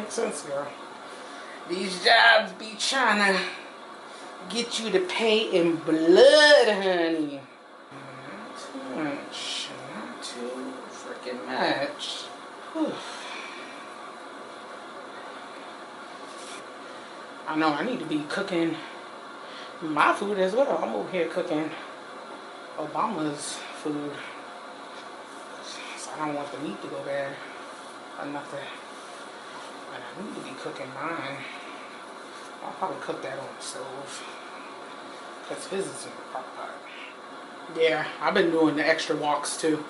make sense, girl. These jobs be trying to get you to pay in blood, honey. Not too much. Not too freaking much. Whew. I know I need to be cooking my food as well. I'm over here cooking Obama's food. So I don't want the meat to go bad or nothing. But I need to be cooking mine. I'll probably cook that on the stove. Because his is in the crock pot. Yeah, I've been doing the extra walks too.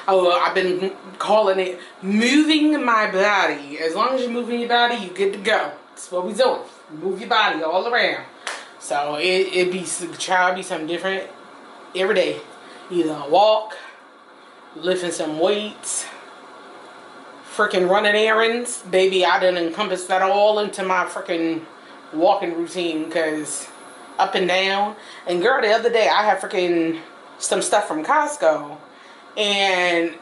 Oh, I've been calling it moving my body. As long as you're moving your body, you're good to go. That's what we doing. Move your body all around. So it be something different every day. Either a walk, lifting some weights, freaking running errands. Baby, I done encompassed that all into my freaking walking routine, because up and down. And girl, the other day I had freaking some stuff from Costco, and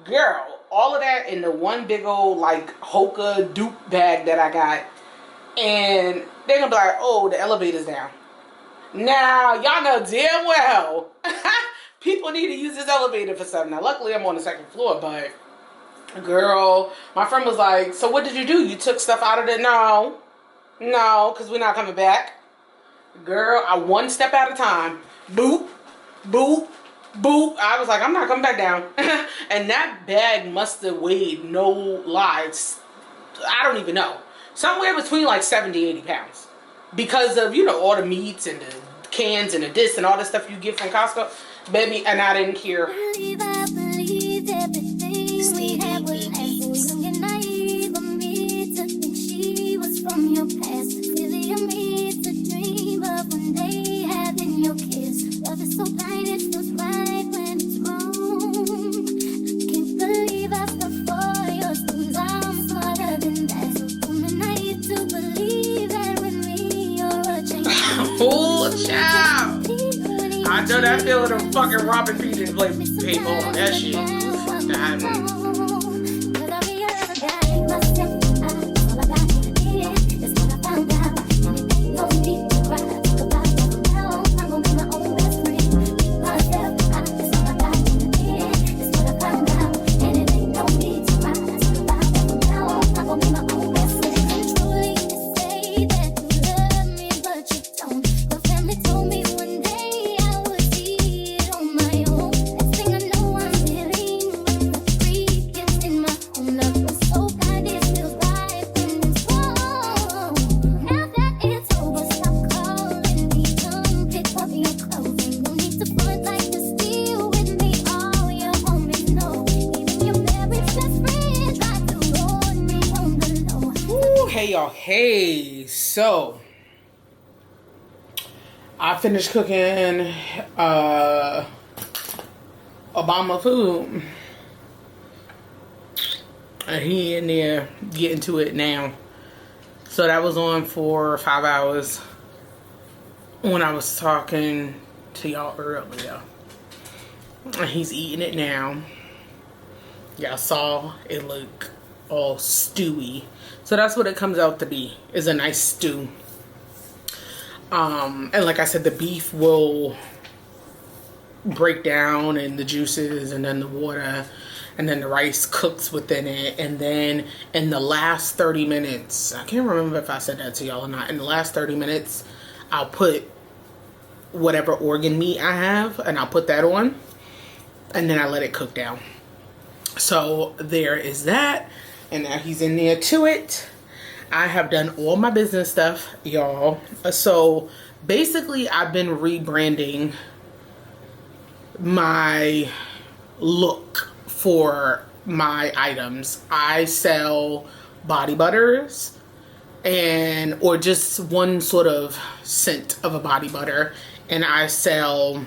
girl, all of that in the one big old like Hoka dupe bag that I got. And they're gonna be like, oh, the elevator's down. Now, y'all know damn well people need to use this elevator for something. Now, luckily I'm on the second floor, but girl, my friend was like, so what did you do? You took stuff out of the... No, because we're not coming back. Girl, I one step at a time. Boop, boop, boop. I was like, I'm not coming back down. And that bag must have weighed, no lies, I don't even know, somewhere between like 70, 80 pounds. Because of, you know, all the meats and the cans and the this and all the stuff you get from Costco. Baby, and I didn't care. I believed everything we had was last. Young and naive of me to think she was from your past. Silly of me to dream of one day having your kiss. Love is so blind, it feels right when it's wrong. Can't believe I fell for your schemes. I'm smarter than that. So woman, naive to believe that with me you're a change. Oh, child. I know that feeling of fucking robbing Peter to play people on that shit. Hey, so I finished cooking Obama food, and he in there getting to it now. So that was on for 5 hours when I was talking to y'all earlier, and he's eating it now. Y'all saw it look all stewy. So that's what it comes out to be, is a nice stew. And like I said, the beef will break down in the juices and then the water, and then the rice cooks within it. And then in the last 30 minutes, I can't remember if I said that to y'all or not. In the last 30 minutes, I'll put whatever organ meat I have, and I'll put that on, and then I let it cook down. So there is that. And now he's in there to it. I have done all my business stuff, y'all. So basically, I've been rebranding my look for my items. I sell body butters or just one sort of scent of a body butter. And I sell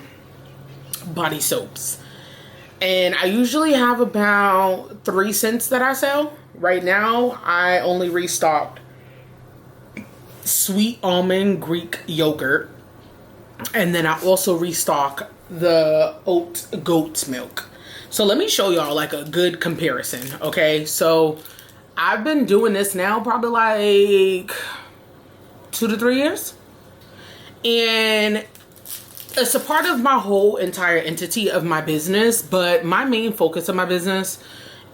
body soaps. And I usually have about 3 scents that I sell. Right now, I only restocked sweet almond Greek yogurt. And then I also restock the oat goat's milk. So let me show y'all like a good comparison, okay? So I've been doing this now probably like 2 to 3 years. And it's a part of my whole entire entity of my business, but my main focus of my business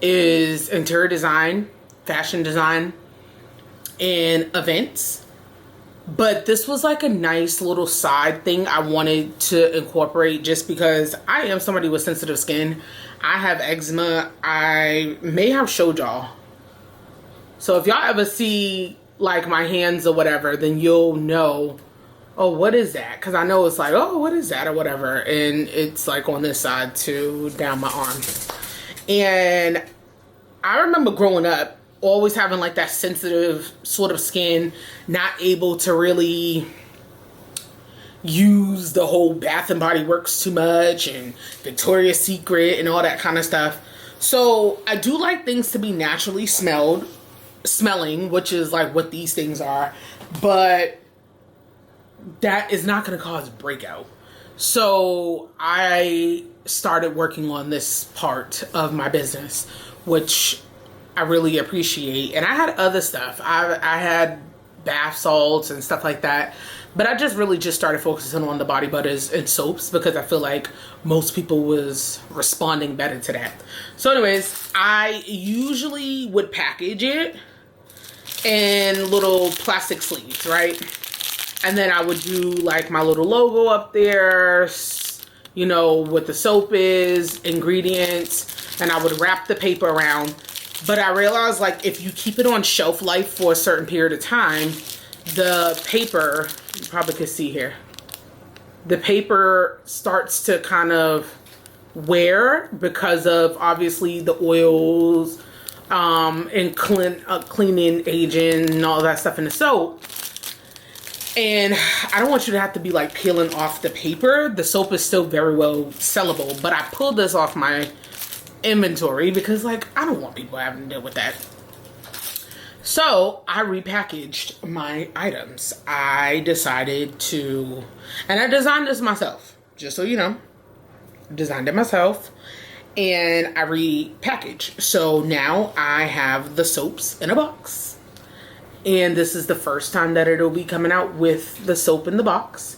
is interior design, fashion design, and events. But this was like a nice little side thing I wanted to incorporate just because I am somebody with sensitive skin. I have eczema. I may have showed y'all. So if y'all ever see like my hands or whatever, then you'll know, oh, what is that? Because I know it's like, oh, what is that or whatever. And it's like on this side too, down my arm. And I remember growing up, always having like that sensitive sort of skin, not able to really use the whole Bath and Body Works too much and Victoria's Secret and all that kind of stuff. So I do like things to be naturally smelling, which is like what these things are, but that is not going to cause breakout. So I started working on this part of my business, which I really appreciate. And I had other stuff. I had bath salts and stuff like that, but I just really just started focusing on the body butters and soaps because I feel like most people was responding better to that. So anyways, I usually would package it in little plastic sleeves, right? And then I would do like my little logo up there, you know, what the soap is, ingredients, and I would wrap the paper around. But I realized, like, if you keep it on shelf life for a certain period of time, the paper, you probably could see here, the paper starts to kind of wear because of obviously the oils and cleaning agent and all that stuff in the soap. And I don't want you to have to be like peeling off the paper. The soap is still very well sellable, but I pulled this off my inventory because like I don't want people having to deal with that. So I repackaged my items. I decided to, and I designed this myself, just so you know, designed it myself, and I repackaged. So now I have the soaps in a box, and this is the first time that it'll be coming out with the soap in the box,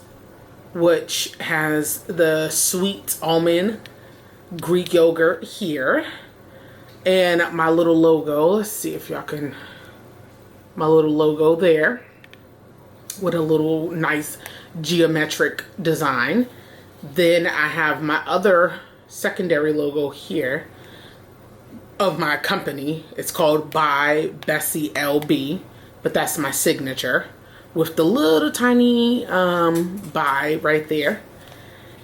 which has the sweet almond Greek yogurt here, and my little logo. Let's see if y'all can, my little logo there with a little nice geometric design. Then I have my other secondary logo here of my company. It's called by BessieLB, but that's my signature with the little tiny by right there.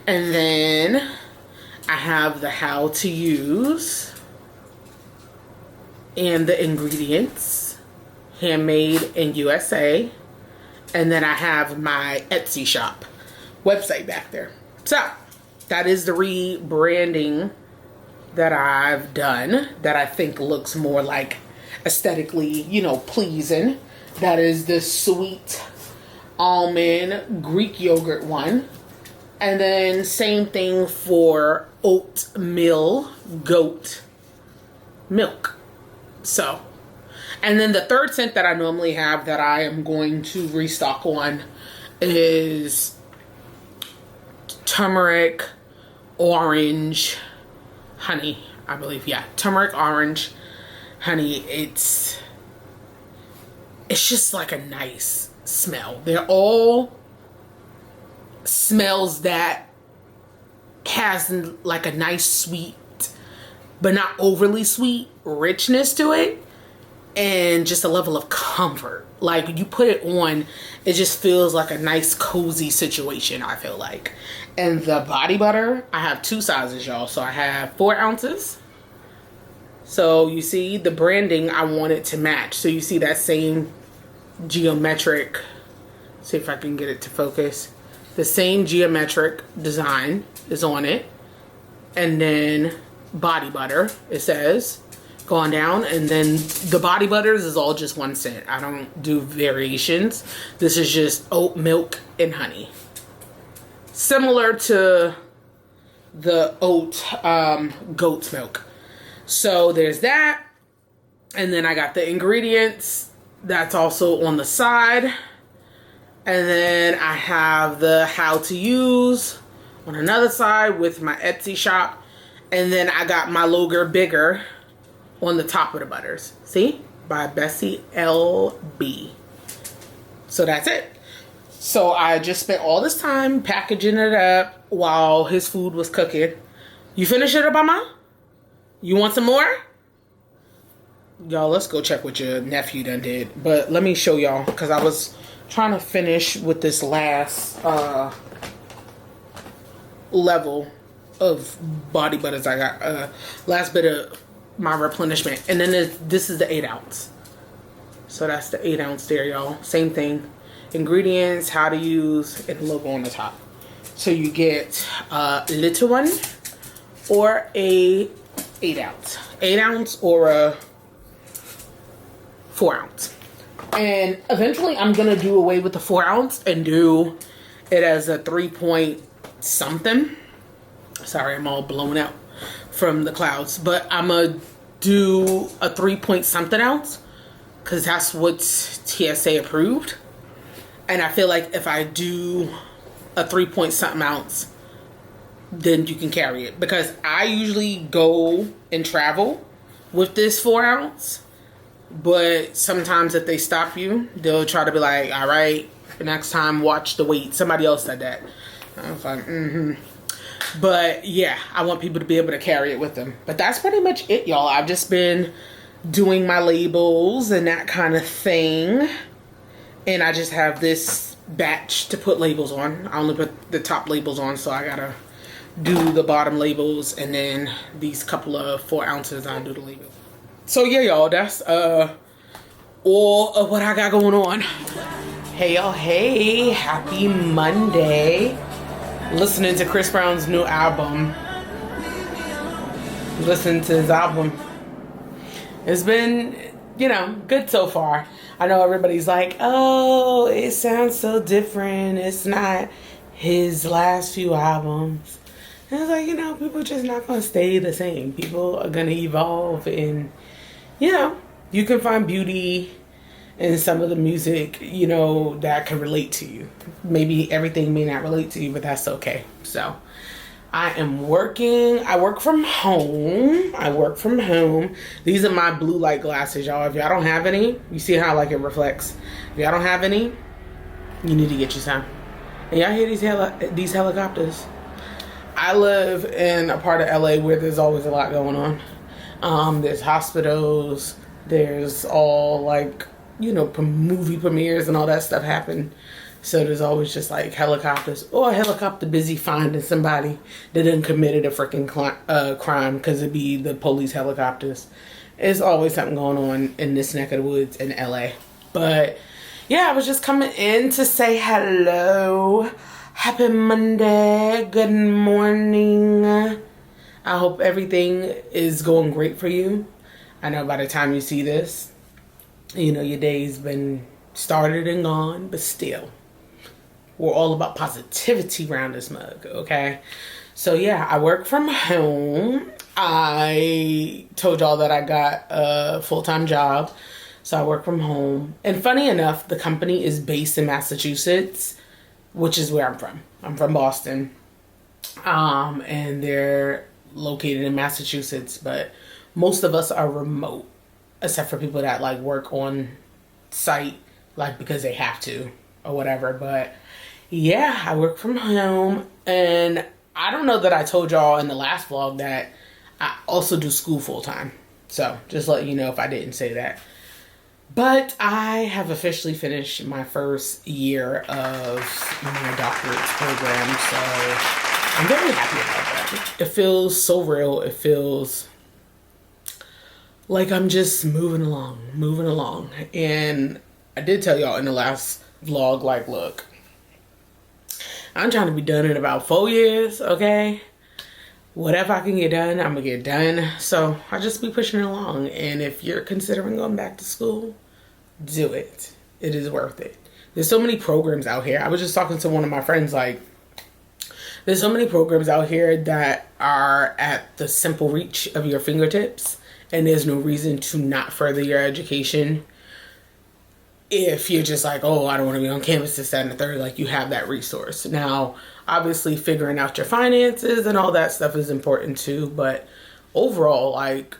And then I have the how to use and the ingredients, handmade in USA. And then I have my Etsy shop website back there. So that is the rebranding that I've done that I think looks more like aesthetically, you know, pleasing. That is the sweet almond Greek yogurt one. And then same thing for oatmeal goat milk. So, and then the third scent that I normally have that I am going to restock on is turmeric orange honey, I believe. Yeah, turmeric orange honey. It's just like a nice smell. They're all smells that has like a nice sweet but not overly sweet richness to it, and just a level of comfort. Like you put it on, it just feels like a nice cozy situation, I feel like. And the body butter, I have 2 sizes, y'all. So I have 4 ounces. So you see the branding, I want it to match. So you see that same geometric, see if I can get it to focus. The same geometric design is on it. And then body butter, it says, going down. And then the body butters is all just 1 cent. I don't do variations. This is just oat milk and honey. Similar to the oat goat's milk. So there's that. And then I got the ingredients. That's also on the side. And then I have the how to use on another side with my Etsy shop. And then I got my Loger Bigger on the top of the butters. See? By BessieLB. So that's it. So I just spent all this time packaging it up while his food was cooking. You finished it up, Mama? You want some more? Y'all, let's go check what your nephew done did. But let me show y'all, because I was trying to finish with this last level of body butters I got. Last bit of my replenishment. And then this is the 8 ounce. So that's the 8 ounce there, y'all. Same thing. Ingredients, how to use, and the logo on the top. So you get a little one or a 8 ounce. 8 ounce or a 4 ounce. And eventually I'm going to do away with the 4 ounce and do it as a 3 point something. Sorry, I'm all blown out from the clouds. But I'm going to do a 3 point something ounce because that's what's TSA approved. And I feel like if I do a 3 point something ounce, then you can carry it. Because I usually go and travel with this 4 ounce. But sometimes if they stop you, they'll try to be like, all right, next time watch the weight. Somebody else said that. I was like, But yeah, I want people to be able to carry it with them. But that's pretty much it, y'all. I've just been doing my labels and that kind of thing. And I just have this batch to put labels on. I only put the top labels on, so I gotta do the bottom labels. And then these couple of 4 ounces, I do the labels. So yeah, y'all, that's all of what I got going on. Hey, y'all, hey, happy Monday. Listening to Chris Brown's new album. Listen to his album. It's been, good so far. I know everybody's like, oh, it sounds so different. It's not his last few albums. And it's like, people are just not going to stay the same. People are going to evolve and, you can find beauty in some of the music, that can relate to you. Maybe everything may not relate to you, but that's okay. So I am working. I work from home. These are my blue light glasses, y'all. If y'all don't have any, you see how it reflects. If y'all don't have any, you need to get you some. And y'all hear these helicopters? I live in a part of LA where there's always a lot going on. There's hospitals. There's all movie premieres and all that stuff happen. So there's always just helicopters or a helicopter busy finding somebody that done committed a freaking crime, because it'd be the police helicopters. There's always something going on in this neck of the woods in LA. But yeah, I was just coming in to say hello. Happy Monday. Good morning. I hope everything is going great for you. I know by the time you see this, your day's been started and gone, but still, we're all about positivity around this mug, okay? So yeah, I work from home. I told y'all that I got a full-time job, so I work from home. And funny enough, the company is based in Massachusetts, which is where I'm from. I'm from Boston, and they're located in Massachusetts, but most of us are remote, except for people that work on site, because they have to or whatever. But yeah, I work from home. And I don't know that I told y'all in the last vlog that I also do school full time. So just let you know if I didn't say that. But I have officially finished my first year of my doctorate program. So I'm very happy about that. It feels so real. It feels like I'm just moving along. And I did tell y'all in the last vlog, look, I'm trying to be done in about 4 years, okay? Whatever I can get done, I'm gonna get done. So I just be pushing it along. And if you're considering going back to school, do it. It is worth it. There's so many programs out here. I was just talking to one of my friends, there's so many programs out here that are at the simple reach of your fingertips. and there's no reason to not further your education. If you're just like, oh, I don't want to be on campus this, that, and the third, like, you have that resource. Now, obviously, figuring out your finances and all that stuff is important too, but overall, like,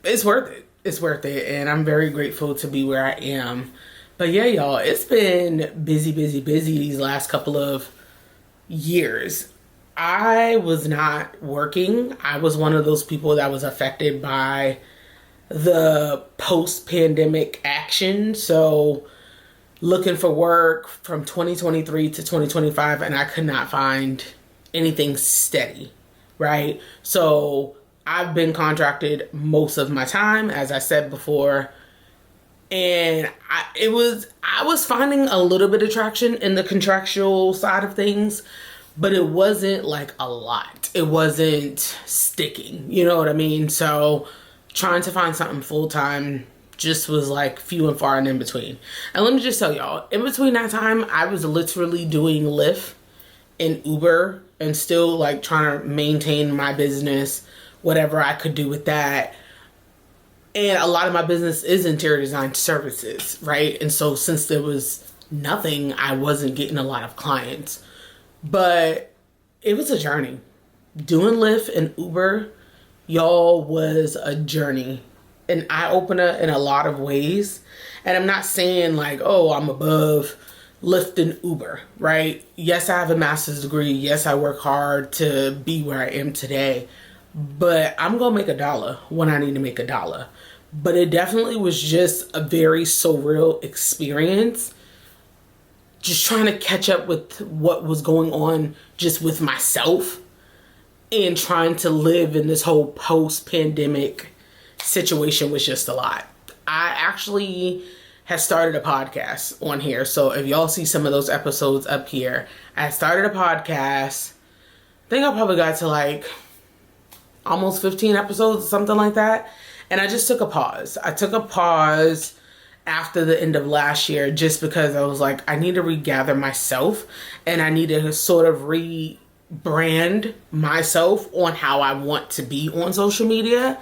it's worth it. It's worth it, and I'm very grateful to be where I am. But yeah, y'all, it's been busy these last couple of years. I was not working. I was one of those people that was affected by the post-pandemic action. So looking for work from 2023 to 2025, and I could not find anything steady, right? So I've been contracted most of my time, as I said before, and I was finding a little bit of traction in the contractual side of things, but it wasn't like a lot. It wasn't sticking, you know what I mean? So trying to find something full-time just was like few and far and in between. And let me just tell y'all, in between that time, I was literally doing Lyft and Uber and still like trying to maintain my business, whatever I could do with that. And a lot of my business is interior design services, right? And so since there was nothing, I wasn't getting a lot of clients. But it was a journey. Doing Lyft and Uber, y'all, was a journey, an eye-opener in a lot of ways. And I'm not saying like, oh, I'm above Lyft and Uber, right? Yes, I have a master's degree. Yes, I work hard to be where I am today. But I'm going to make $1 when I need to make $1. But it definitely was just a very surreal experience. Just trying to catch up with what was going on just with myself and trying to live in this whole post-pandemic situation was just a lot. I actually had started a podcast on here. So if y'all see some of those episodes up here, I started a podcast. I think I probably got to like almost 15 episodes or something like that. And I just took a pause. I took a pause after the end of last year just because I was like, I need to regather myself and I need to sort of rebrand myself on how I want to be on social media.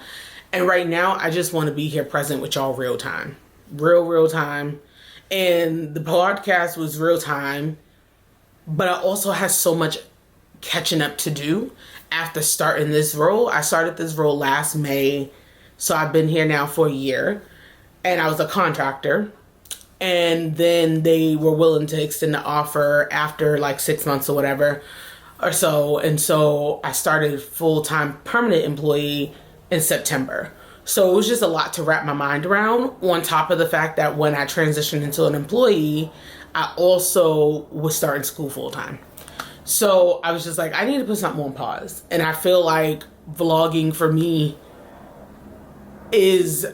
And right now, I just want to be here present with y'all real time. Real time. And the podcast was real time. But I also have so much catching up to do after starting this role. I started this role last May. So I've been here now for a year. And I was a contractor. And then they were willing to extend the offer after like 6 months or whatever or so. And so I started full-time permanent employee in September. So it was just a lot to wrap my mind around, on top of the fact that when I transitioned into an employee, I also was starting school full-time. So I was just like, I need to put something on pause. And I feel like vlogging for me is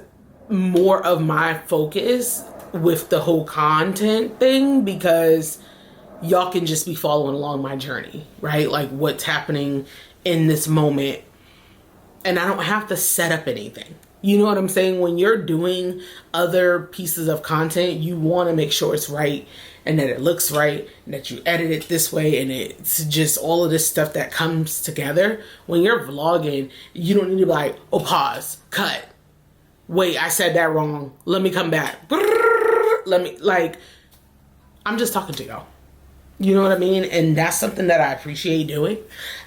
more of my focus with the whole content thing, because y'all can just be following along my journey, right? Like what's happening in this moment. And I don't have to set up anything. You know what I'm saying? When you're doing other pieces of content, you want to make sure it's right and that it looks right and that you edit it this way, and it's just all of this stuff that comes together. When you're vlogging, you don't need to be like, oh, pause, cut. Wait, I said that wrong. Let me come back. I'm just talking to y'all. You know what I mean? And that's something that I appreciate doing.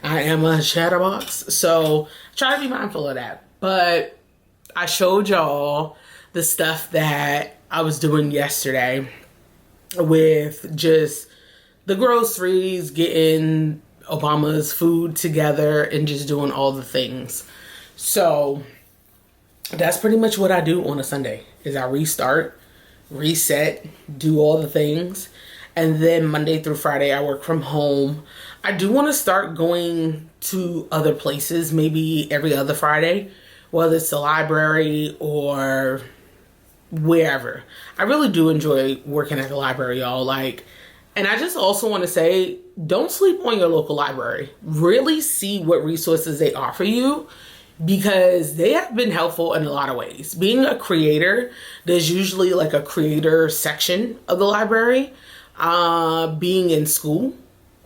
I am a chatterbox, so try to be mindful of that. But I showed y'all the stuff that I was doing yesterday with just the groceries, getting Obama's food together, and just doing all the things. So that's pretty much what I do on a Sunday, is I restart, reset, do all the things. And then Monday through Friday, I work from home. I do want to start going to other places, maybe every other Friday, whether it's the library or wherever. I really do enjoy working at the library, y'all. And I just also want to say, don't sleep on your local library. Really see what resources they offer you, because they have been helpful in a lot of ways. Being a creator, there's usually like a creator section of the library. Being in school,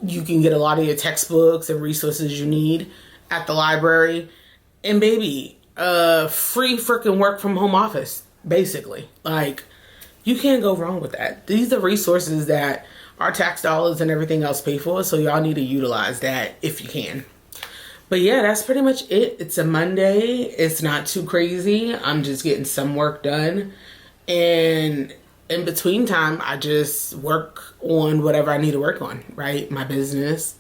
you can get a lot of your textbooks and resources you need at the library. And baby, free freaking work from home office, basically. Like, you can't go wrong with that. These are resources that our tax dollars and everything else pay for, so y'all need to utilize that if you can. But yeah, that's pretty much it. It's a Monday. It's not too crazy. I'm just getting some work done. And in between time, I just work on whatever I need to work on, right? My business,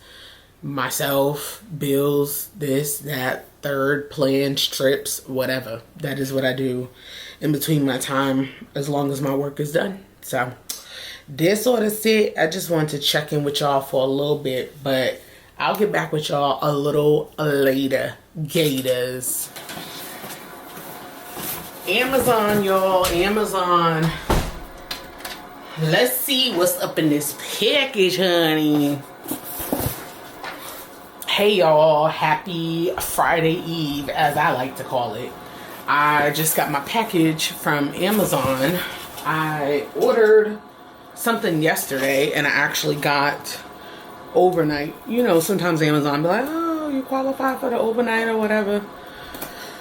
myself, bills, this, that, third, plans, trips, whatever. That is what I do in between my time, as long as my work is done. So this sort of it. I just wanted to check in with y'all for a little bit, but I'll get back with y'all a little later. Gators. Amazon, y'all. Amazon. Let's see what's up in this package, honey. Hey, y'all. Happy Friday Eve, as I like to call it. I just got my package from Amazon. I ordered something yesterday, and I actually got overnight. You know, sometimes Amazon be like, oh, you qualify for the overnight or whatever.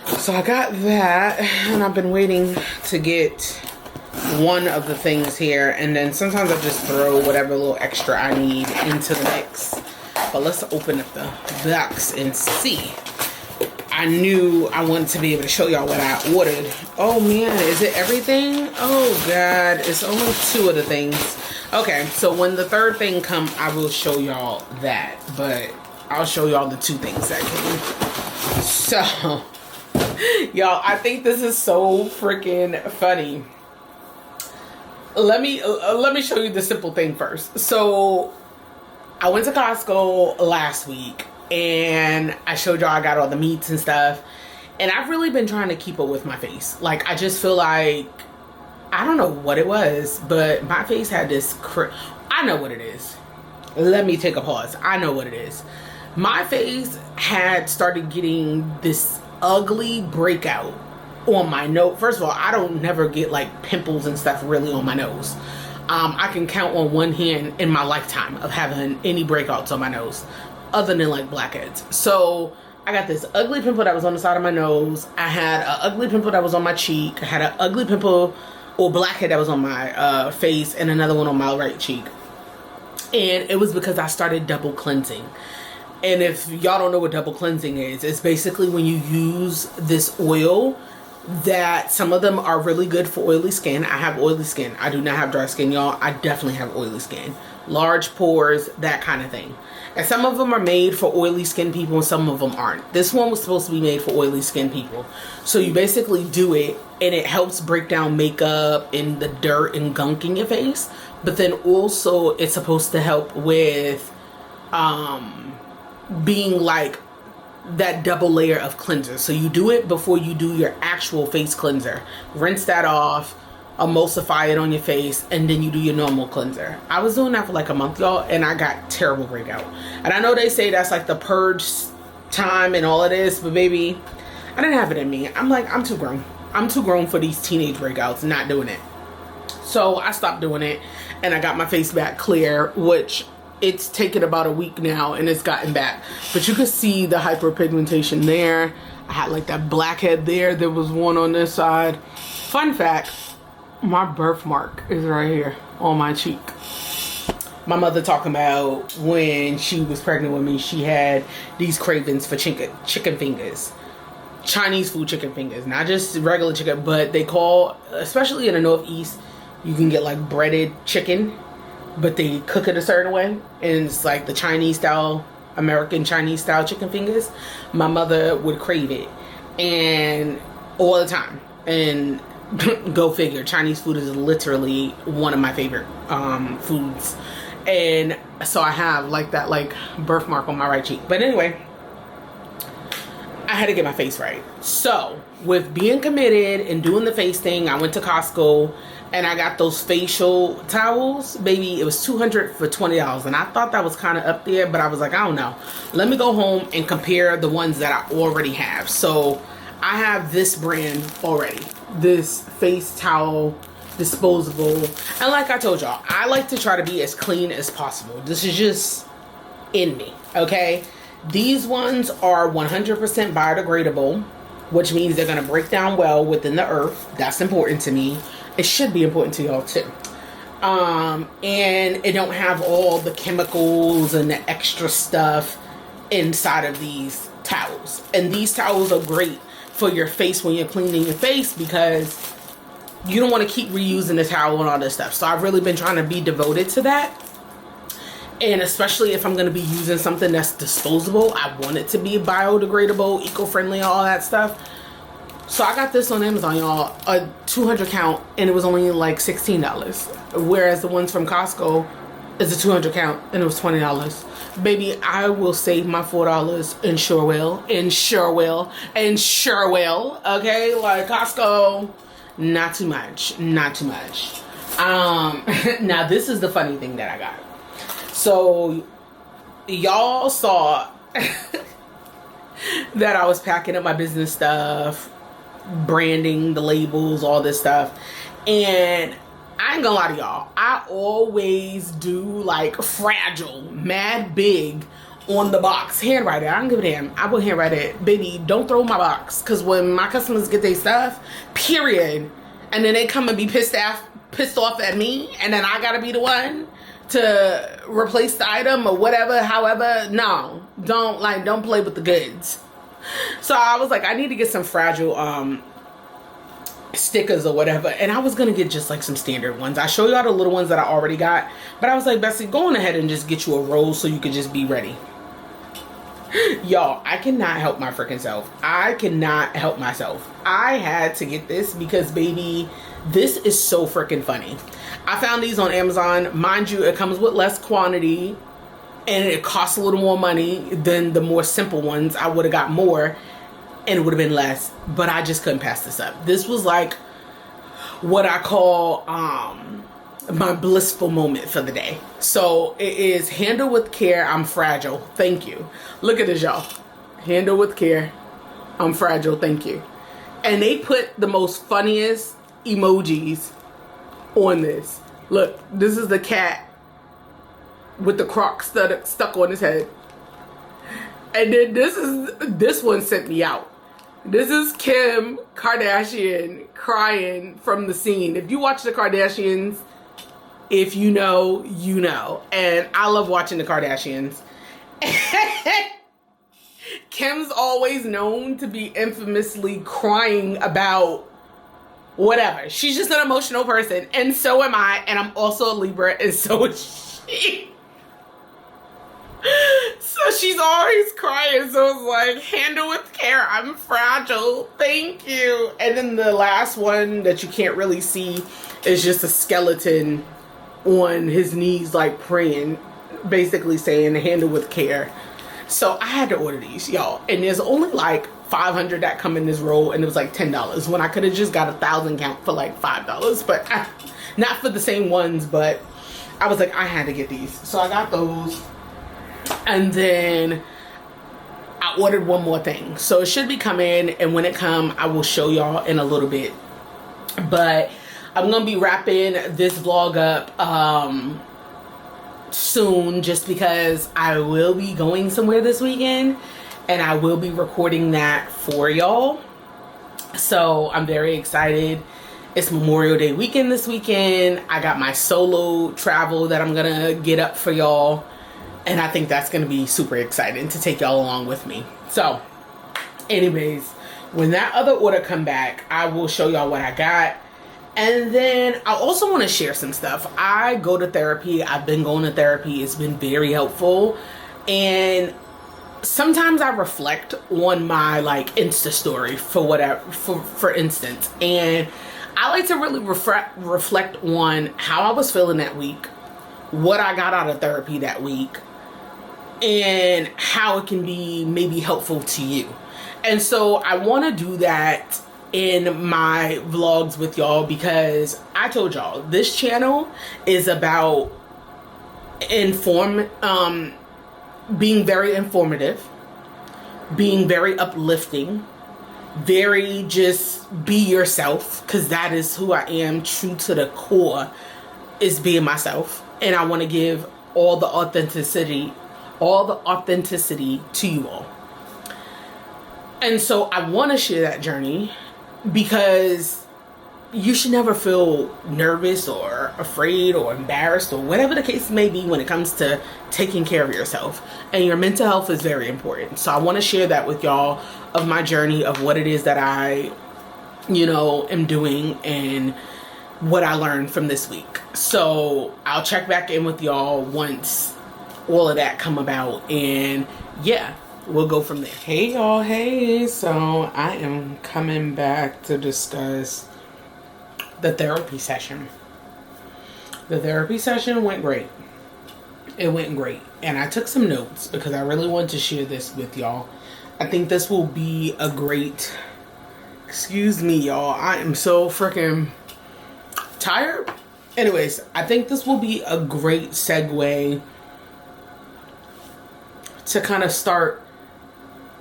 So I got that, and I've been waiting to get one of the things here, and then sometimes I just throw whatever little extra I need into the mix. But let's open up the box and see. I knew I wanted to be able to show y'all what I ordered. Oh man, is it everything? Oh god, it's only two of the things. Okay, so when the third thing comes, I will show y'all that. But I'll show y'all the two things that came. So, y'all, I think this is so freaking funny. Let me show you the simple thing first. So, I went to Costco last week, and I showed y'all I got all the meats and stuff. And I've really been trying to keep up with my face. Like, I just feel like, I don't know what it was, but my face had this I know what it is. Let me take a pause. I know what it is. My face had started getting this ugly breakout on my nose. First of all, I don't never get like pimples and stuff really on my nose. I can count on one hand in my lifetime of having any breakouts on my nose, other than like blackheads. So I got this ugly pimple that was on the side of my nose. I had an ugly pimple that was on my cheek. I had an ugly pimple or blackhead that was on my face, and another one on my right cheek. And it was because I started double cleansing. And if y'all don't know what double cleansing is, it's basically when you use this oil that some of them are really good for oily skin. I have oily skin. I do not have dry skin, y'all. I definitely have oily skin. Large pores, that kind of thing. And some of them are made for oily skin people and some of them aren't. This one was supposed to be made for oily skin people. So you basically do it and it helps break down makeup and the dirt and gunk in your face. But then also it's supposed to help with being like that double layer of cleanser. So you do it before you do your actual face cleanser. Rinse that off, emulsify it on your face, and then you do your normal cleanser. I was doing that for like a month, y'all, and I got terrible breakout. And I know they say that's like the purge time and all of this, but baby, I didn't have it in me. I'm like, I'm too grown. I'm too grown for these teenage breakouts, not doing it. So I stopped doing it, and I got my face back clear, which it's taken about a week now, and it's gotten back. But you can see the hyperpigmentation there. I had like that blackhead there. There was one on this side. Fun fact, my birthmark is right here on my cheek. My mother talking about when she was pregnant with me, she had these cravings for chicken fingers. Chinese food chicken fingers. Not just regular chicken, but they call, especially in the Northeast, you can get like breaded chicken, but they cook it a certain way, and it's like the Chinese style, American Chinese style chicken fingers. My mother would crave it, and all the time. And go figure, Chinese food is literally one of my favorite foods. And so I have like that like birthmark on my right cheek. But anyway, I had to get my face right. So with being committed and doing the face thing, I went to Costco and I got those facial towels. Baby, it was $200 for $20. And I thought that was kind of up there, but I was like, I don't know. Let me go home and compare the ones that I already have. So I have this brand already. This face towel, disposable. And like I told y'all, I like to try to be as clean as possible. This is just in me, okay? These ones are 100% biodegradable. which means they're going to break down well within the earth. That's important to me. It should be important to y'all too. And it don't have all the chemicals and the extra stuff inside of these towels. And these towels are great for your face when you're cleaning your face, because you don't want to keep reusing the towel and all this stuff. So I've really been trying to be devoted to that. And especially if I'm going to be using something that's disposable, I want it to be biodegradable, eco-friendly, all that stuff. So I got this on Amazon, y'all, a 200 count, and it was only like $16. Whereas the ones from Costco is a 200 count, and it was $20. Baby, I will save my $4, and sure will, and sure will, and sure will. Okay, like Costco, not too much, not too much. Now this is the funny thing that I got. So y'all saw that I was packing up my business stuff, branding, the labels, all this stuff. And I ain't gonna lie to y'all, I always do like fragile, mad big on the box. Handwrite it. I don't give a damn. I will handwrite it. Baby, don't throw my box. Because when my customers get their stuff, period, and then they come and be pissed off at me, and then I gotta be the one to replace the item or whatever, however, no, don't play with the goods. So I was like, I need to get some fragile stickers or whatever, and I was gonna get just like some standard ones. I show y'all the little ones that I already got, but I was like, Bessie, go on ahead and just get you a roll so you can just be ready. Y'all, I cannot help my freaking self. I cannot help myself. I had to get this because, baby, this is so freaking funny. I found these on Amazon. Mind you, it comes with less quantity and it costs a little more money than the more simple ones. I would have got more and it would have been less, but I just couldn't pass this up. This was like what I call my blissful moment for the day. So it is handle with care, I'm fragile, thank you. Look at this, y'all. Handle with care, I'm fragile, thank you. And they put the most funniest emojis on this. Look, this is the cat with the croc stuck on his head. And then this one sent me out. This is Kim Kardashian crying from the scene. If you watch the Kardashians, if you know, you know. And I love watching the Kardashians. Kim's always known to be infamously crying about whatever. She's just an emotional person. And so am I. And I'm also a Libra. And so is she. So she's always crying. So it's like, handle with care. I'm fragile. Thank you. And then the last one that you can't really see is just a skeleton on his knees, like praying, basically saying handle with care. So I had to order these, y'all, and there's only like 500 that come in this roll, and it was like $10 when I could have just got 1,000 count for like $5, but not for the same ones. But I was like, I had to get these, so I got those. And then I ordered one more thing, so it should be coming, and when it come, I will show y'all in a little bit. But I'm gonna be wrapping this vlog up soon, just because I will be going somewhere this weekend and I will be recording that for y'all. So I'm very excited. It's Memorial Day weekend this weekend. I got my solo travel that I'm gonna get up for y'all, and I think that's gonna be super exciting to take y'all along with me. So anyways, when that other order come back, I will show y'all what I got. And then I also want to share some stuff. I go to therapy. I've been going to therapy. It's been very helpful. And sometimes I reflect on my like Insta story for whatever, for instance. And I like to really reflect on how I was feeling that week, what I got out of therapy that week, and how it can be maybe helpful to you. And so I want to do that in my vlogs with y'all, because I told y'all this channel is about being very informative, being very uplifting, very just be yourself, because that is who I am, true to the core, is being myself. And I want to give all the authenticity to you all. And so I want to share that journey because you should never feel nervous or afraid or embarrassed or whatever the case may be when it comes to taking care of yourself. And your mental health is very important. So I want to share that with y'all, of my journey, of what it is that I, am doing and what I learned from this week. So I'll check back in with y'all once all of that come about, and yeah, we'll go from there. Hey y'all, hey. So I am coming back to discuss the therapy session. The therapy session went great. It went great. And I took some notes because I really want to share this with y'all. I think this will be a great... Excuse me, y'all. I am so freaking tired. Anyways, I think this will be a great segue to kind of start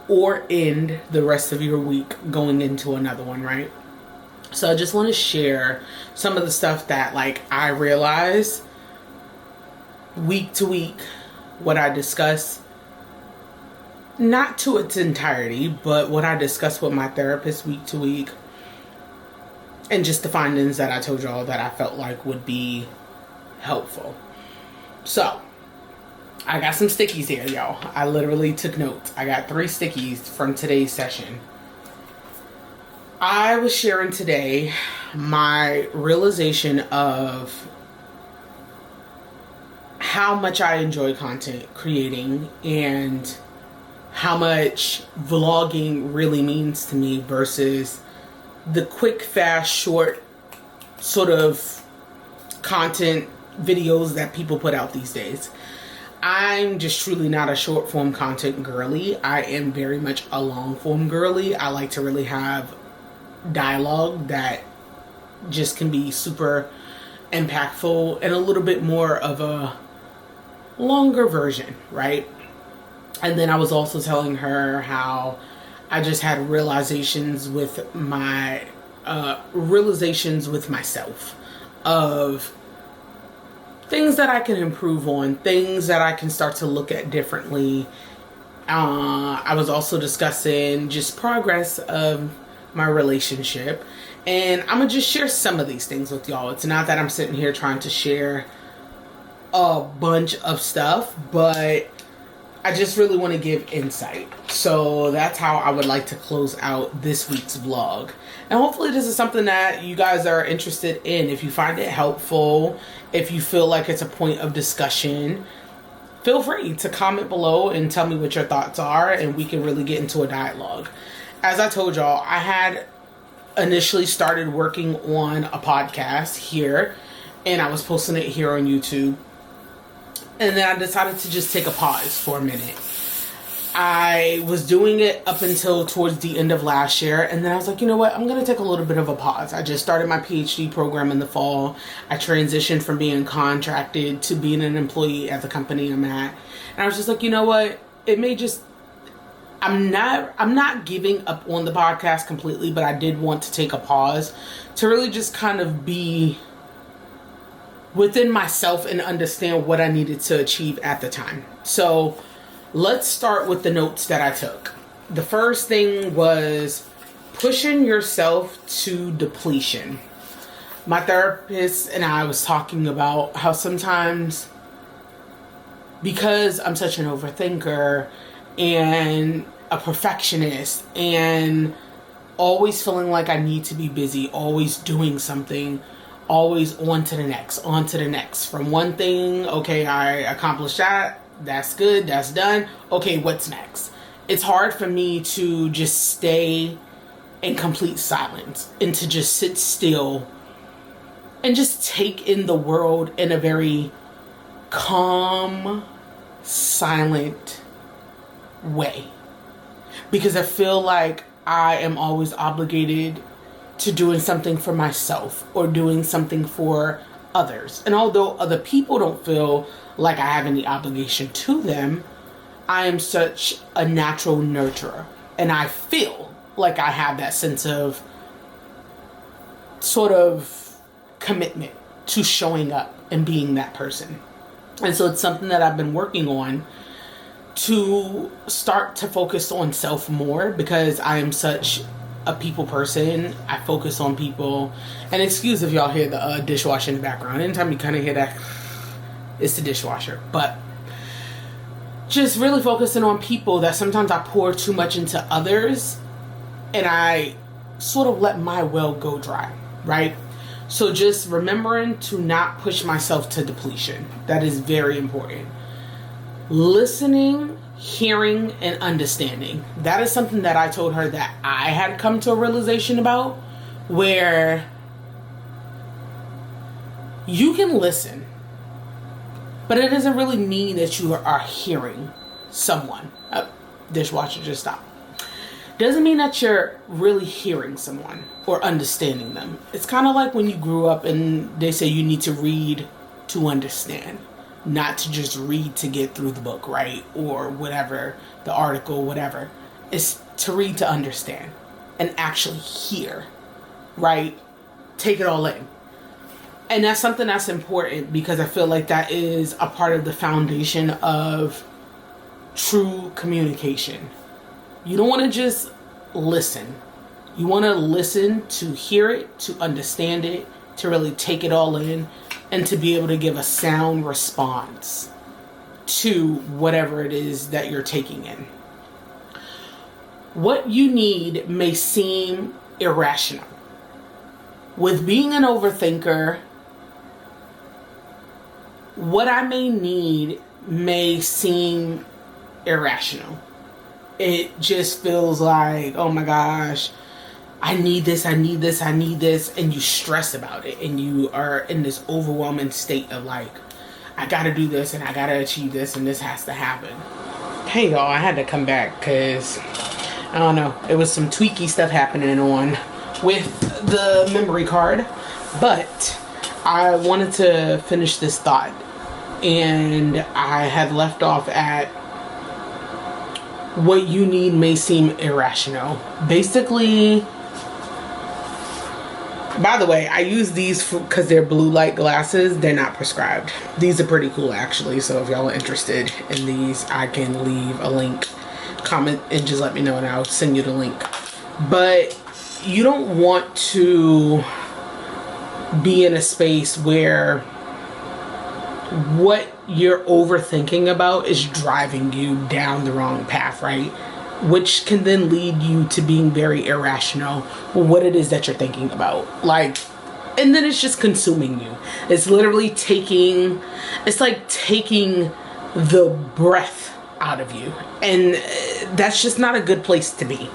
or end the rest of your week going into another one, right? So I just want to share some of the stuff that I realize week to week, what I discuss, not to its entirety, but what I discuss with my therapist week to week, and just the findings that I told y'all that I felt like would be helpful. So I got some stickies here, y'all. I literally took notes. I got 3 stickies from today's session. I was sharing today my realization of how much I enjoy content creating and how much vlogging really means to me versus the quick, fast, short sort of content videos that people put out these days. I'm just truly not a short form content girly. I am very much a long form girly. I like to really have dialogue that just can be super impactful and a little bit more of a longer version, right? And then I was also telling her how I just had realizations with myself of things that I can improve on, things that I can start to look at differently. I was also discussing just progress of my relationship, and I'm gonna just share some of these things with y'all. It's not that I'm sitting here trying to share a bunch of stuff, but I just really want to give insight. So that's how I would like to close out this week's vlog. And hopefully this is something that you guys are interested in. If you find it helpful, if you feel like it's a point of discussion, feel free to comment below and tell me what your thoughts are, and we can really get into a dialogue. As I told y'all, I had initially started working on a podcast here, and I was posting it here on YouTube. And then I decided to just take a pause for a minute. I was doing it up until towards the end of last year, and then I was like, you know what, I'm going to take a little bit of a pause. I just started my PhD program in the fall. I transitioned from being contracted to being an employee at the company I'm at. And I was just like, you know what, it may just... I'm not giving up on the podcast completely, but I did want to take a pause to really just kind of be within myself and understand what I needed to achieve at the time. So let's start with the notes that I took. The first thing was pushing yourself to depletion. My therapist and I was talking about how sometimes, because I'm such an overthinker and a perfectionist and always feeling like I need to be busy, always doing something, always on to the next. From one thing, okay, I accomplished that, that's good, that's done. Okay, what's next? It's hard for me to just stay in complete silence and to just sit still and just take in the world in a very calm, silent way. Because I feel like I am always obligated to doing something for myself or doing something for others. And although other people don't feel like I have any obligation to them, I am such a natural nurturer. And I feel like I have that sense of sort of commitment to showing up and being that person. And so it's something that I've been working on to start to focus on self more, because I am such a people person. I focus on people. And excuse if y'all hear the dishwasher in the background. Anytime you kind of hear that, it's the dishwasher. But just really focusing on people, that sometimes I pour too much into others and I sort of let my well go dry, right? So just remembering to not push myself to depletion. That is very important. Listening, hearing, and understanding. That is something that I told her that I had come to a realization about, where you can listen, but it doesn't really mean that you are hearing someone. Dishwasher just stopped. Doesn't mean that you're really hearing someone or understanding them. It's kind of like when you grew up and they say you need to read to understand, not to just read to get through the book, right? Or whatever, the article, whatever. It's to read to understand and actually hear, right? Take it all in. And that's something that's important, because I feel like that is a part of the foundation of true communication. You don't want to just listen. You want to listen to hear it, to understand it, to really take it all in, and to be able to give a sound response to whatever it is that you're taking in. What you need may seem irrational. With being an overthinker, what I may need may seem irrational. It just feels like, oh my gosh, I need this, I need this, I need this. And you stress about it. And you are in this overwhelming state of like, I gotta do this and I gotta achieve this and this has to happen. Hey y'all, I had to come back because, I don't know, it was some tweaky stuff happening on with the memory card. But I wanted to finish this thought. And I had left off at, what you need may seem irrational. Basically, by the way, I use these because they're blue light glasses. They're not prescribed. These are pretty cool actually. So if y'all are interested in these, I can leave a link, comment, and just let me know and I'll send you the link. But you don't want to be in a space where what you're overthinking about is driving you down the wrong path, right? Which can then lead you to being very irrational with what it is that you're thinking about. Like, and then it's just consuming you. It's literally taking the breath out of you. And that's just not a good place to be.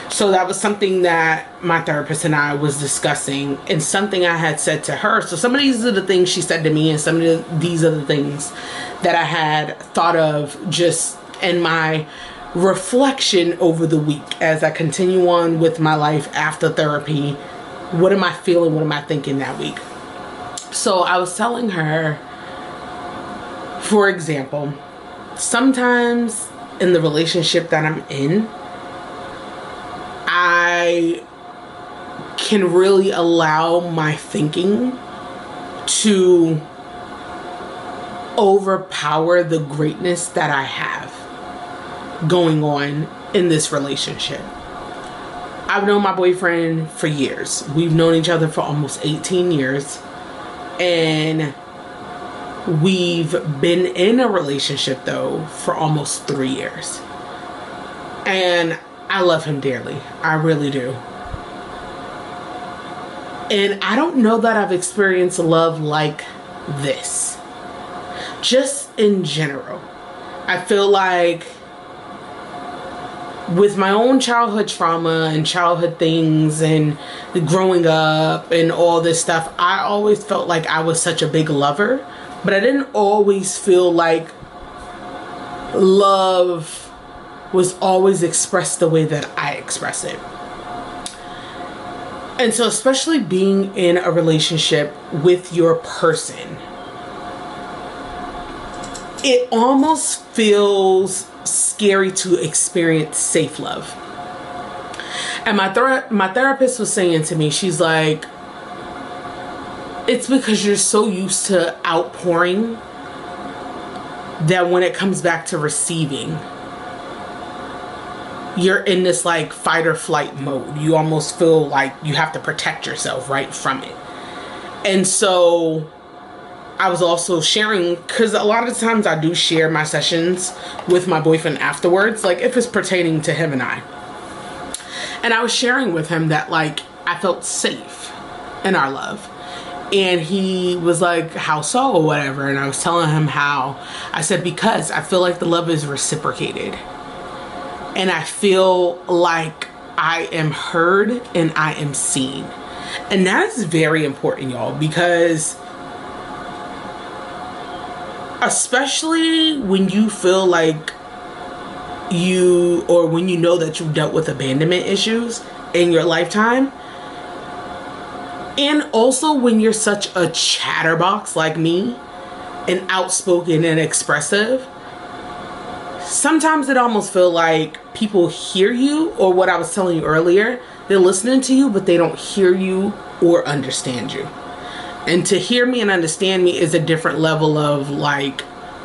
So that was something that my therapist and I was discussing, and something I had said to her. So some of these are the things she said to me, and some of these are the things that I had thought of just in my reflection over the week as I continue on with my life after therapy. What am I feeling? What am I thinking that week? So I was telling her, for example, sometimes in the relationship that I'm in, I can really allow my thinking to overpower the greatness that I have going on in this relationship. I've known my boyfriend for years. We've known each other for almost 18 years. And we've been in a relationship though for almost 3 years. And I love him dearly. I really do. And I don't know that I've experienced love like this. Just in general. I feel like with my own childhood trauma and childhood things and the growing up and all this stuff, I always felt like I was such a big lover. But I didn't always feel like love was always expressed the way that I express it. And so especially being in a relationship with your person, it almost feels scary to experience safe love. And my therapist was saying to me, she's like, it's because you're so used to outpouring that when it comes back to receiving, you're in this like fight or flight mode. You almost feel like you have to protect yourself right from it. And so I was also sharing, because a lot of times I do share my sessions with my boyfriend afterwards, like if it's pertaining to him and I. And I was sharing with him that like I felt safe in our love. And he was like, how so, or whatever. And I was telling him how. I said, because I feel like the love is reciprocated. And I feel like I am heard and I am seen. And that is very important, y'all, because especially when you feel like when you know that you've dealt with abandonment issues in your lifetime, and also when you're such a chatterbox like me and outspoken and expressive, sometimes it almost feels like people hear you, or what I was telling you earlier, they're listening to you, but they don't hear you or understand you. And to hear me and understand me is a different level of like,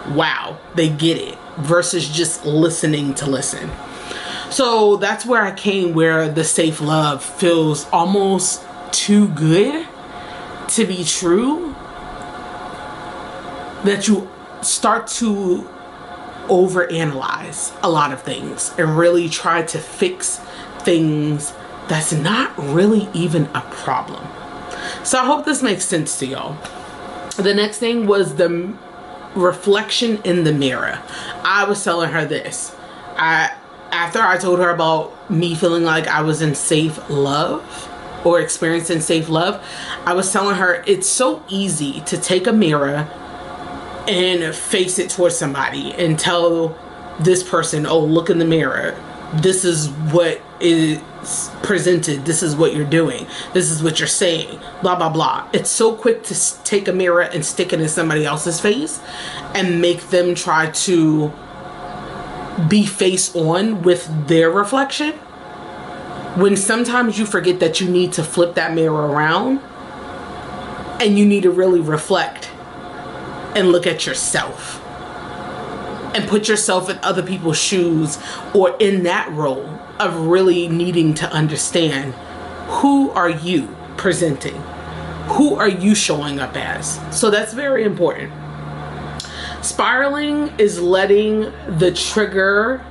wow, they get it, versus just listening to listen. So that's where I came, where the safe love feels almost too good to be true, that you start to overanalyze a lot of things and really try to fix things that's not really even a problem. So I hope this makes sense to y'all. The next thing was the reflection in the mirror. I was telling her this. After I told her about me feeling like I was in safe love or experiencing safe love, I was telling her it's so easy to take a mirror and face it towards somebody and tell this person, oh, look in the mirror. This is what is presented. This is what you're doing. This is what you're saying. Blah, blah, blah. It's so quick to take a mirror and stick it in somebody else's face and make them try to be face on with their reflection, when sometimes you forget that you need to flip that mirror around and you need to really reflect and look at yourself and put yourself in other people's shoes, or in that role of really needing to understand, who are you presenting? Who are you showing up as? So that's very important. Spiraling is letting the trigger,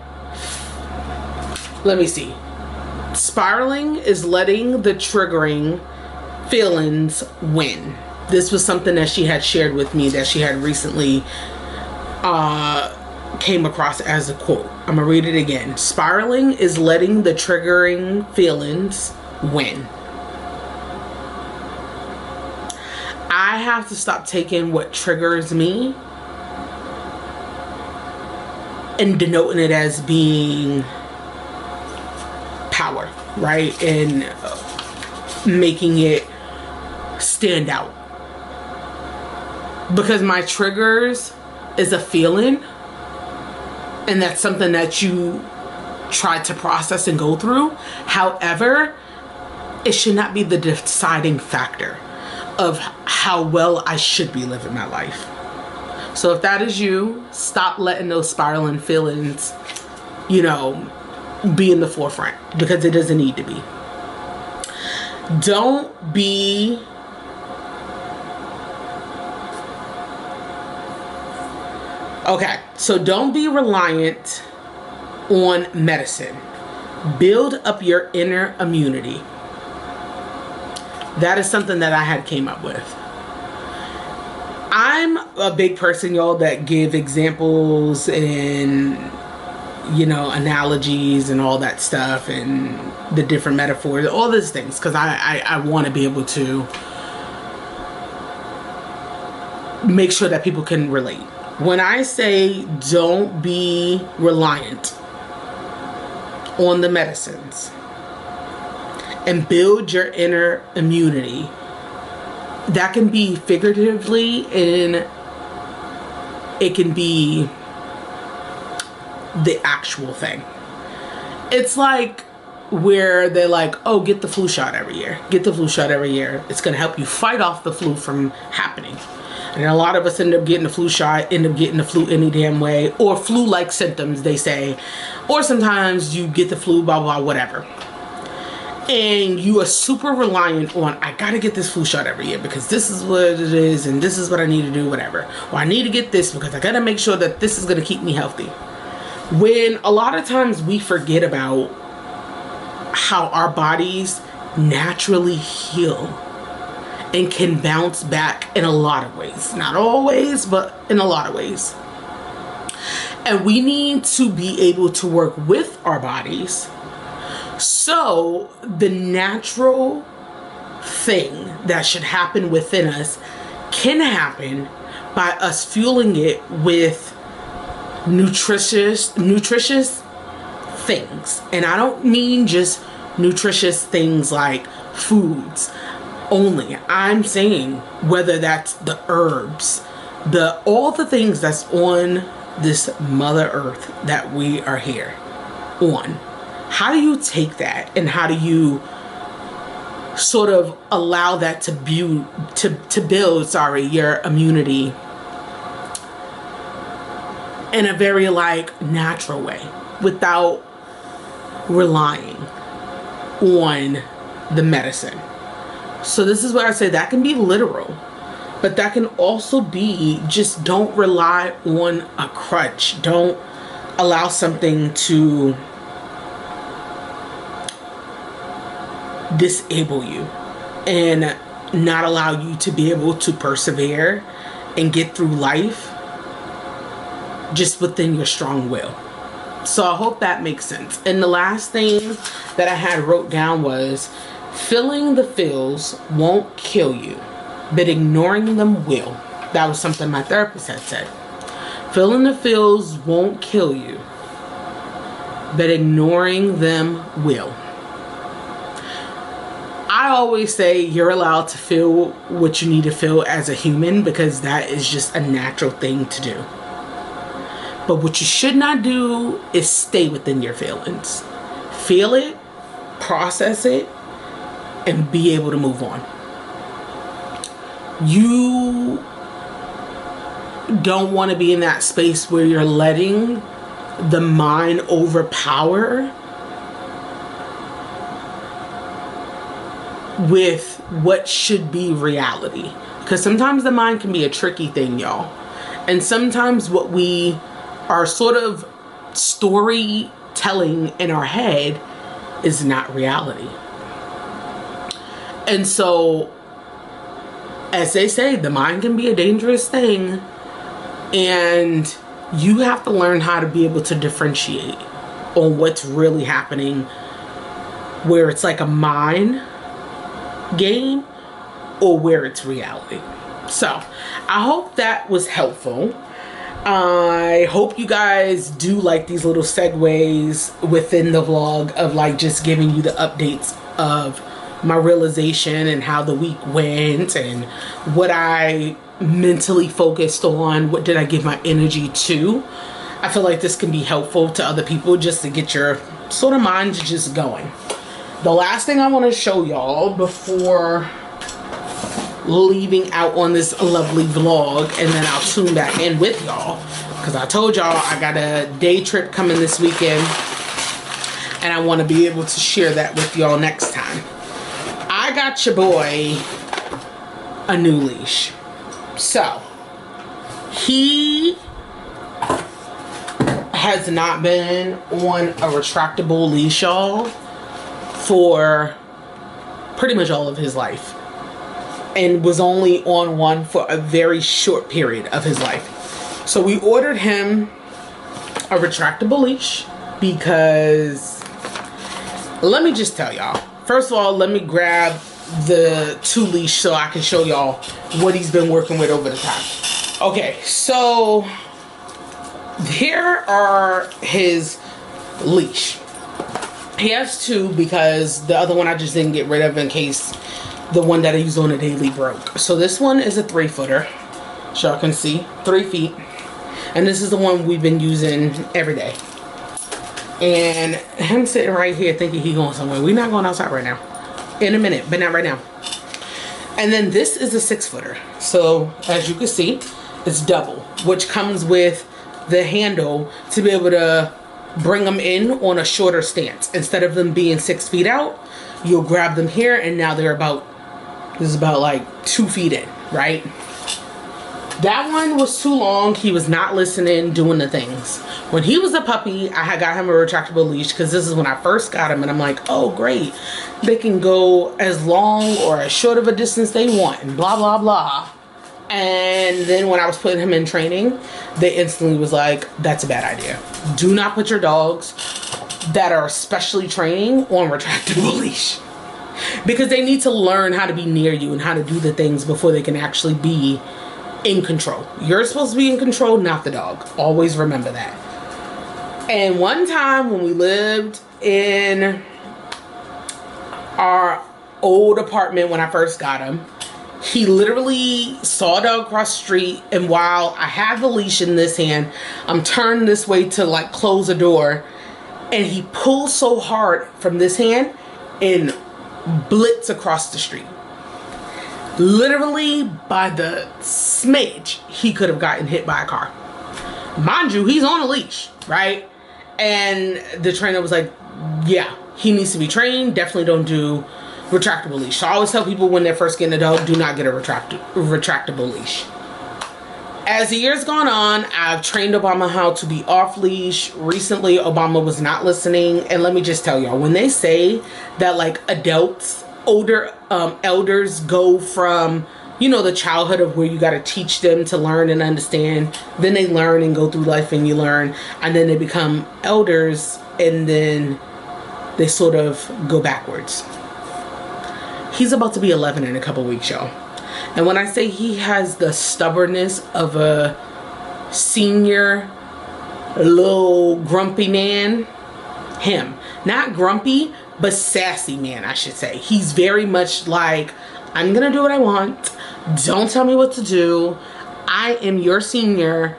Spiraling is letting the triggering feelings win. This was something that she had shared with me, that she had recently came across as a quote. I'm gonna read it again. Spiraling is letting the triggering feelings win. I have to stop taking what triggers me and denoting it as being power, right? And making it stand out. Because my triggers is a feeling, and that's something that you try to process and go through. However, it should not be the deciding factor of how well I should be living my life. So if that is you, stop letting those spiraling feelings, be in the forefront, because it doesn't need to be. Don't be don't be reliant on medicine. Build up your inner immunity. That is something that I had came up with. I'm a big person, y'all, that give examples and, analogies and all that stuff, and the different metaphors, all these things, because I want to be able to make sure that people can relate. When I say don't be reliant on the medicines and build your inner immunity, that can be figuratively, and it can be the actual thing. It's like where they're like, oh, get the flu shot every year. Get the flu shot every year. It's going to help you fight off the flu from happening. And a lot of us end up getting the flu shot, end up getting the flu any damn way, or flu-like symptoms, they say. Or sometimes you get the flu, blah, blah, whatever. And you are super reliant on, I gotta get this flu shot every year because this is what it is and this is what I need to do, whatever. Or I need to get this because I gotta make sure that this is gonna keep me healthy. When a lot of times we forget about how our bodies naturally heal and can bounce back in a lot of ways. Not always, but in a lot of ways. And we need to be able to work with our bodies so the natural thing that should happen within us can happen by us fueling it with nutritious things. And I don't mean just nutritious things like foods only. I'm saying whether that's the herbs, all the things that's on this Mother Earth that we are here on. How do you take that and how do you sort of allow that to build your immunity in a very natural way without relying on the medicine? So this is where I say that can be literal, but that can also be just don't rely on a crutch. Don't allow something to disable you and not allow you to be able to persevere and get through life just within your strong will. So I hope that makes sense. And the last thing that I had wrote down was, feeling the feels won't kill you, but ignoring them will. That was something my therapist had said. Feeling the feels won't kill you, but ignoring them will. I always say you're allowed to feel what you need to feel as a human because that is just a natural thing to do. But what you should not do is stay within your feelings. Feel it, process it, and be able to move on. You don't want to be in that space where you're letting the mind overpower with what should be reality. Because sometimes the mind can be a tricky thing, y'all. And sometimes what we are sort of storytelling in our head is not reality. And so, as they say, the mind can be a dangerous thing. And you have to learn how to be able to differentiate on what's really happening, where it's like a mind game or where it's reality. So I hope that was helpful. I hope you guys do like these little segues within the vlog of just giving you the updates of my realization and how the week went and what I mentally focused on, what did I give my energy to. I feel like this can be helpful to other people just to get your sort of minds just going. The last thing I want to show y'all before leaving out on this lovely vlog, and then I'll tune back in with y'all, because I told y'all I got a day trip coming this weekend and I want to be able to share that with y'all next time. I got your boy a new leash. So he has not been on a retractable leash, y'all, for pretty much all of his life, and was only on one for a very short period of his life. So we ordered him a retractable leash because, let me just tell y'all, first of all, let me grab the 2 leash so I can show y'all what he's been working with over the time. Okay, so here are his leash. He has 2 because the other one I just didn't get rid of in case the one that I use on a daily broke. So this one is a 3-footer, so y'all can see 3 feet, and this is the one we've been using every day. And him sitting right here thinking he going somewhere. We're not going outside right now. In a minute, but not right now. And then this is a 6-footer. So as you can see, it's double, which comes with the handle to be able to bring them in on a shorter stance. Instead of them being 6 feet out, you'll grab them here, and now they're about, this is about like 2 feet in, right? That one was too long. He was not listening, doing the things. When he was a puppy, I had got him a retractable leash because this is when I first got him, and I'm like, oh great, they can go as long or as short of a distance they want, and blah blah blah. And then when I was putting him in training, they instantly was like, that's a bad idea. Do not put your dogs that are specially training on retractable leash, because they need to learn how to be near you and how to do the things before they can actually be in control. You're supposed to be in control, not the dog. Always remember that. And one time when we lived in our old apartment when I first got him, he literally saw a dog across the street, and while I had the leash in this hand, I'm turned this way to like close the door, and he pulled so hard from this hand and blitz across the street. Literally by the smidge, he could have gotten hit by a car. Mind you, he's on a leash, right? And the trainer was like, yeah, he needs to be trained. Definitely don't do retractable leash. So I always tell people when they're first getting a dog, do not get a retractable leash. As the years gone on, I've trained Obama how to be off leash. Recently, Obama was not listening. And let me just tell y'all, when they say that like adults, older elders go from, you know, the childhood of where you got to teach them to learn and understand, then they learn and go through life and you learn, and then they become elders and then they sort of go backwards. He's about to be 11 in a couple weeks, y'all. And when I say he has the stubbornness of a senior little grumpy man, him. Not grumpy, but sassy man, I should say. He's very much like, I'm gonna do what I want. Don't tell me what to do. I am your senior.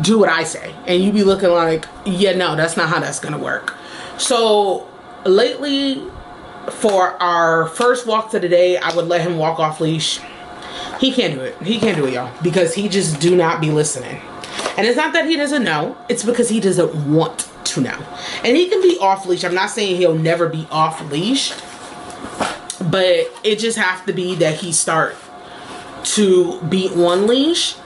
Do what I say. And you be looking like, yeah, no, that's not how that's gonna work. So lately, for our first walk to the day, I would let him walk off leash. He can't do it. He can't do it, y'all, because he just do not be listening. And it's not that he doesn't know. It's because he doesn't want to know. And he can be off leash. I'm not saying he'll never be off leash, but it just has to be that he start to be on leash,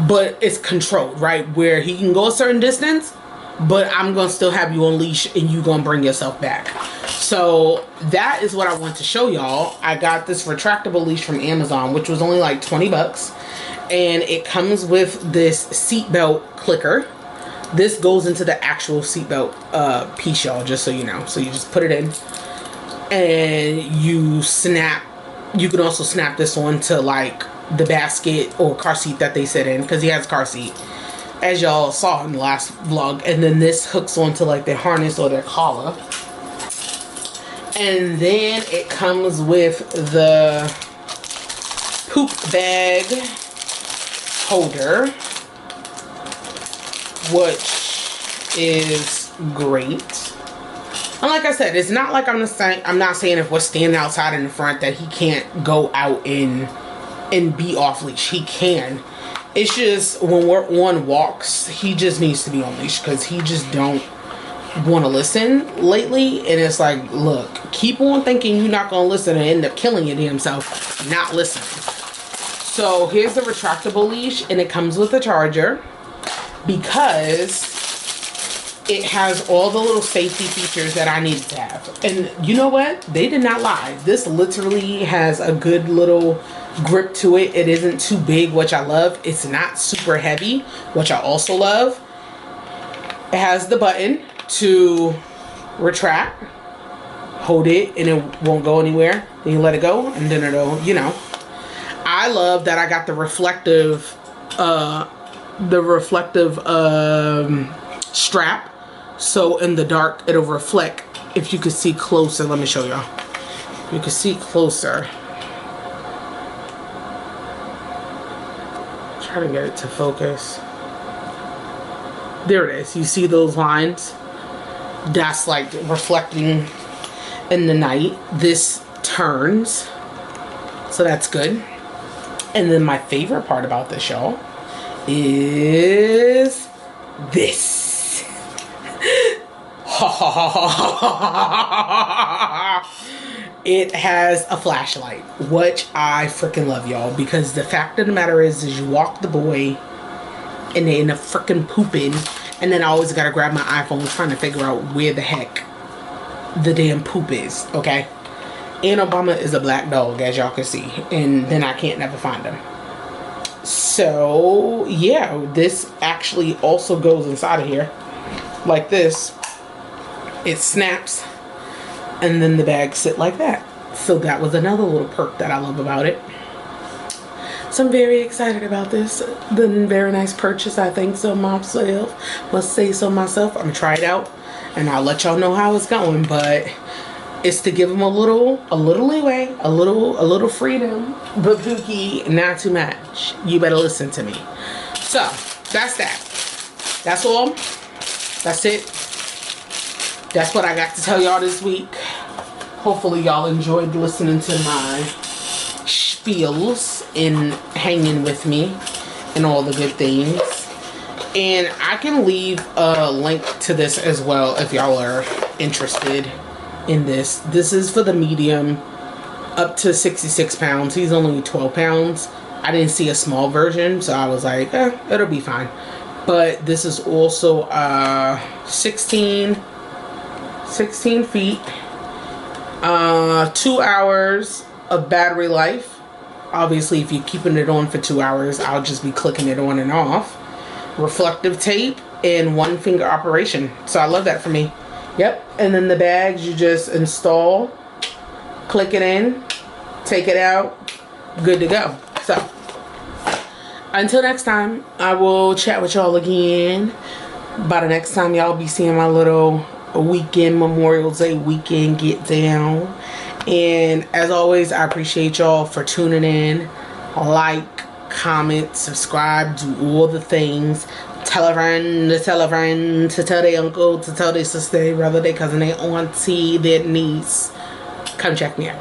but it's controlled, right? Where he can go a certain distance, but I'm gonna still have you on leash and you gonna bring yourself back. So that is what I want to show y'all. I got this retractable leash from Amazon, which was only like 20 bucks. And it comes with this seatbelt clicker. This goes into the actual seatbelt piece, y'all, just so you know. So you just put it in and you snap. You can also snap this onto like the basket or car seat that they sit in, because he has a car seat, as y'all saw in the last vlog. And then this hooks onto like their harness or their collar. And then it comes with the poop bag holder, which is great. And like I said, it's not like I'm not saying if we're standing outside in the front that he can't go out and be off leash. He can. It's just when we're on walks, he just needs to be on leash, because he just don't want to listen lately. And it's like, look, keep on thinking you're not going to listen and end up killing your damn self not listening. So here's the retractable leash, and it comes with a charger, because it has all the little safety features that I needed to have. And you know what? They did not lie. This literally has a good little grip to it. It isn't too big, which I love. It's not super heavy, which I also love. It has the button to retract. Hold it and it won't go anywhere. Then you let it go and then it'll, you know. I love that I got the reflective strap, so in the dark it'll reflect. If you could see closer, let me show y'all. You can see closer. Try to get it to focus. There it is. You see those lines? That's like reflecting in the night. This turns. It's so that's good. And then my favorite part about this, y'all, is this. It has a flashlight, which I freaking love, y'all, because the fact of the matter is you walk the boy and they end up freaking pooping, and then I always gotta grab my iPhone trying to figure out where the heck the damn poop is, okay? And Obama is a black dog, as y'all can see, and then I can't never find him. So yeah, this actually also goes inside of here like this. It snaps, and then the bags sit like that. So that was another little perk that I love about it. So I'm very excited about this. The very nice purchase, I think so myself. Must say so myself. I'm gonna try it out, and I'll let y'all know how it's going. But it's to give them a little leeway, a little freedom, but Pookie, not too much. You better listen to me. So that's that. That's all. That's it. That's what I got to tell y'all this week. Hopefully y'all enjoyed listening to my spiels and hanging with me and all the good things. And I can leave a link to this as well if y'all are interested in this. This is for the medium up to 66 pounds. He's only 12 pounds. I didn't see a small version, so I was like, it'll be fine. But this is also 16 feet, 2 hours of battery life. Obviously, if you're keeping it on for 2 hours, I'll just be clicking it on and off. Reflective tape and 1 finger operation. So I love that for me. Yep. And then the bags you just install, click it in, take it out, good to go. So until next time, I will chat with y'all again. By the next time y'all be seeing my little weekend, Memorial Day weekend get down. And as always, I appreciate y'all for tuning in. Like, comment, subscribe, do all the things. Tell a friend, to tell a friend, to tell their uncle, to tell their sister, their brother, their cousin, their auntie, their niece. Come check me out.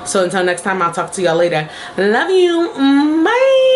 So until next time, I'll talk to y'all later. Love you. Bye.